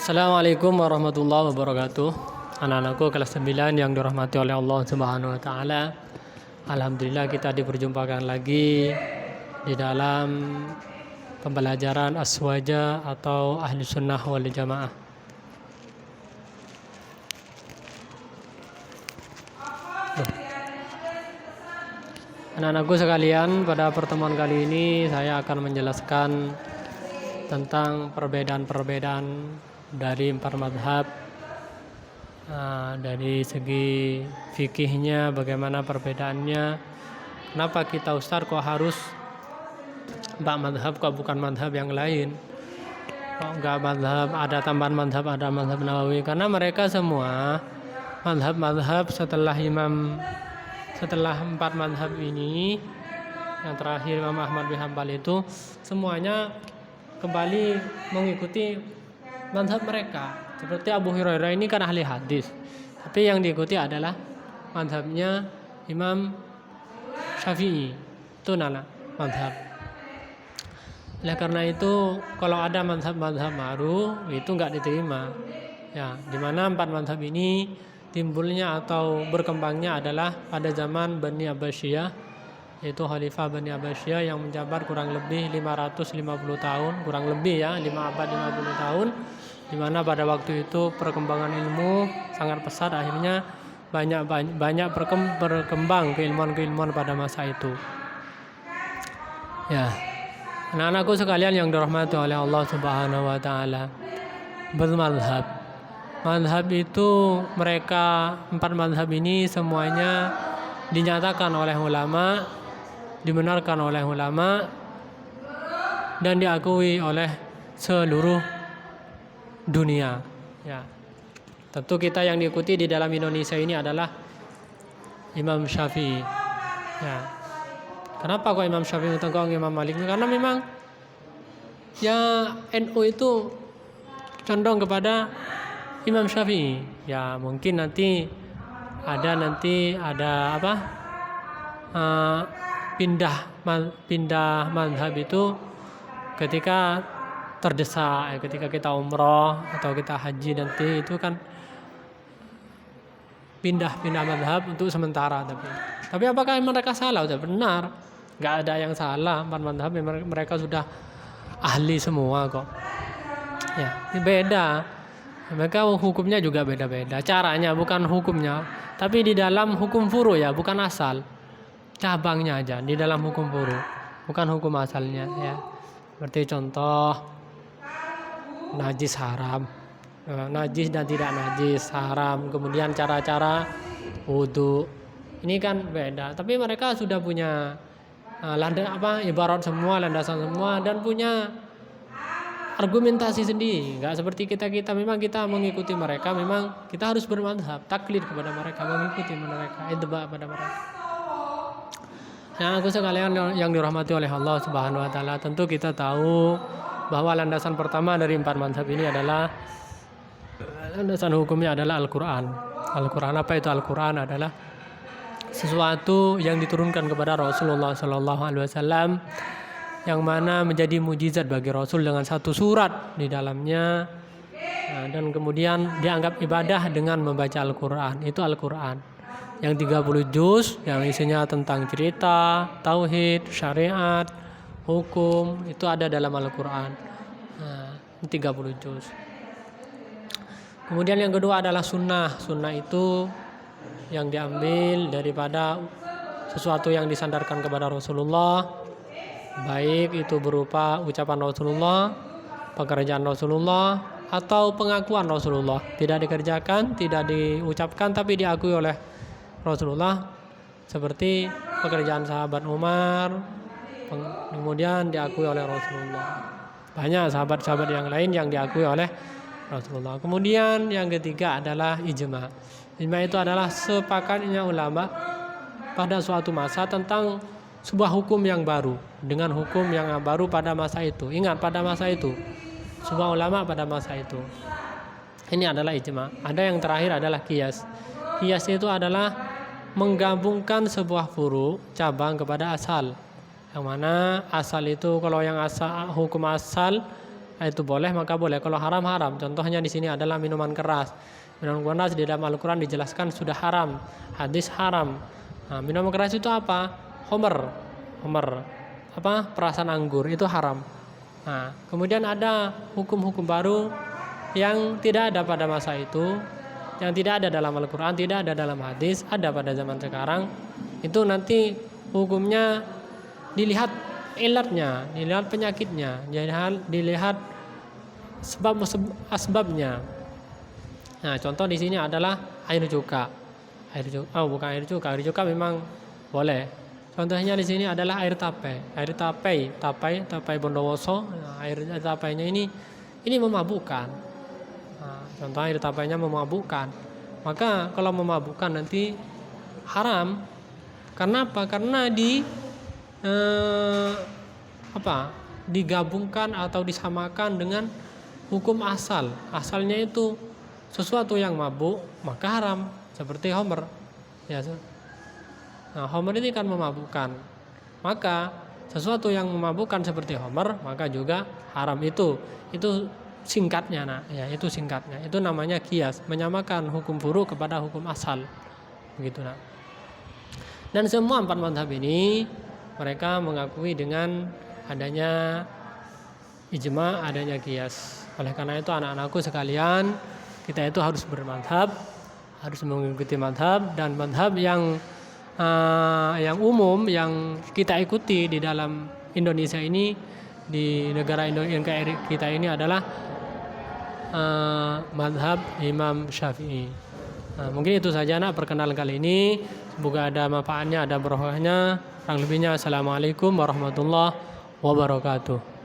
Assalamualaikum warahmatullahi wabarakatuh. Anak-anakku kelas 9 yang dirahmati oleh Allah Subhanahu wa taala. Alhamdulillah kita diperjumpakan lagi di dalam pembelajaran aswaja atau ahli sunnah wal jamaah. Anak-anakku sekalian, pada pertemuan kali ini saya akan menjelaskan tentang perbedaan-perbedaan dari empat madhab, dari segi fikihnya bagaimana perbedaannya, kenapa kita Ustaz kok harus empat madhab kok bukan madhab yang lain, kok enggak madhab, ada tambahan madhab, ada madhab Nawawi, karena mereka semua madhab-madhab setelah empat madhab ini, yang terakhir Imam Ahmad bin Hanbal itu semuanya kembali mengikuti mazhab mereka. Seperti Abu Hurairah ini kan ahli hadis, tapi yang diikuti adalah mazhabnya Imam Syafi'i. Itu nana mazhab. Oleh karena itu kalau ada mazhab-mazhab baru itu enggak diterima. Ya, di mana empat mazhab ini timbulnya atau berkembangnya adalah pada zaman Bani Abbasiyah, yaitu Khalifah Bani Abbasiyah yang menjabat kurang lebih 550 tahun, kurang lebih ya, 5 abad 50 tahun, di mana pada waktu itu perkembangan ilmu sangat pesat, akhirnya banyak berkembang keilmuan-keilmuan pada masa itu. Ya. Anak-anakku sekalian yang dirahmati oleh Allah Subhanahu wa taala, bermazhab. Mazhab itu mereka empat mazhab ini semuanya dinyatakan oleh ulama, dibenarkan oleh ulama, dan diakui oleh seluruh dunia. Ya. Tentu kita yang diikuti di dalam Indonesia ini adalah Imam Syafi'i. Ya. Kenapa kok Imam Syafi'i utangkong Imam Malik? Karena memang ya NU itu condong kepada Imam Syafi'i. Ya mungkin nanti ada apa? Pindah mazhab itu ketika terdesak, ketika kita umroh atau kita haji nanti itu kan pindah mazhab untuk sementara, tapi apakah mereka salah? Sudah benar, nggak ada yang salah. Empat mazhab mereka sudah ahli semua kok. Ya, ini beda. Mereka hukumnya juga beda-beda. Caranya bukan hukumnya, tapi di dalam hukum furu ya, bukan asal. Cabangnya aja di dalam hukum furu, bukan hukum asalnya ya. Seperti contoh najis haram, najis dan tidak najis haram. Kemudian cara-cara wudu ini kan beda. Tapi mereka sudah punya ibarat semua, landasan semua, dan punya argumentasi sendiri. Enggak seperti kita memang kita mengikuti mereka, memang kita harus bermadhab, taklid kepada mereka, mengikuti mereka, ittiba pada mereka. Nah, aku sekalian yang dirahmati oleh Allah Subhanahu wa taala, tentu kita tahu bahwa landasan pertama dari empat mazhab ini adalah landasan hukumnya adalah Al-Qur'an. Al-Qur'an, apa itu Al-Qur'an? Adalah sesuatu yang diturunkan kepada Rasulullah sallallahu alaihi wasallam, yang mana menjadi mujizat bagi Rasul dengan satu surat di dalamnya, dan kemudian dianggap ibadah dengan membaca Al-Quran. Itu Al-Quran yang 30 juz, yang isinya tentang cerita, tauhid, syariat, hukum, itu ada dalam Al-Quran. 30 juz. Kemudian yang kedua adalah sunnah. Sunnah itu yang diambil daripada sesuatu yang disandarkan kepada Rasulullah, baik itu berupa ucapan Rasulullah, pekerjaan Rasulullah, atau pengakuan Rasulullah. Tidak dikerjakan, tidak diucapkan, tapi diakui oleh Rasulullah, seperti pekerjaan sahabat Umar, kemudian diakui oleh Rasulullah. Banyak sahabat-sahabat yang lain yang diakui oleh Rasulullah. Kemudian yang ketiga adalah ijma. Ijma itu adalah sepakatnya ulama pada suatu masa tentang sebuah hukum yang baru dengan hukum yang baru pada masa itu. Ingat, pada masa itu sebuah ulama pada masa itu. Ini adalah ijma. Ada yang terakhir adalah qiyas. Qiyas itu adalah menggabungkan sebuah furu, cabang kepada asal. Yang mana asal itu, kalau yang asal, hukum asal itu boleh maka boleh, kalau haram haram. Contohnya di sini adalah minuman keras. Minuman keras di dalam Al-Quran dijelaskan sudah haram, hadis haram. Nah, minuman keras itu apa? Homer, perasan anggur itu haram. Nah, kemudian ada hukum-hukum baru yang tidak ada pada masa itu, yang tidak ada dalam Al-Quran, tidak ada dalam hadis, ada pada zaman sekarang. Itu nanti hukumnya dilihat ilatnya, dilihat penyakitnya, dilihat asbabnya. Nah, contoh di sini adalah air cuka. Air cuka memang boleh. Contohnya di sini adalah air tapai Bondowoso. Nah, air tapainya ini memabukkan. Nah, contoh air tapainya memabukkan. Maka kalau memabukkan nanti haram. Karena apa? Karena digabungkan atau disamakan dengan hukum asal. Asalnya itu sesuatu yang mabuk maka haram, seperti homer. Ya. Nah, homer ini kan memabukkan. Maka sesuatu yang memabukkan seperti homer maka juga haram. Itu singkatnya, nah, ya, itu singkatnya. Itu namanya qiyas, menyamakan hukum furu kepada hukum asal. Begitu, nah. Dan semua 4 mazhab ini mereka mengakui dengan adanya ijma, adanya qiyas. Oleh karena itu anak-anakku sekalian, kita itu harus bermadhab, harus mengikuti madhab, dan madhab yang umum yang kita ikuti di dalam Indonesia ini, di negara Indonesia kita ini adalah madhab Imam Syafi'i. Nah, mungkin itu saja perkenalan kali ini. Semoga ada manfaatnya, ada barokahnya. Kurang lebihnya assalamualaikum warahmatullahi wabarakatuh.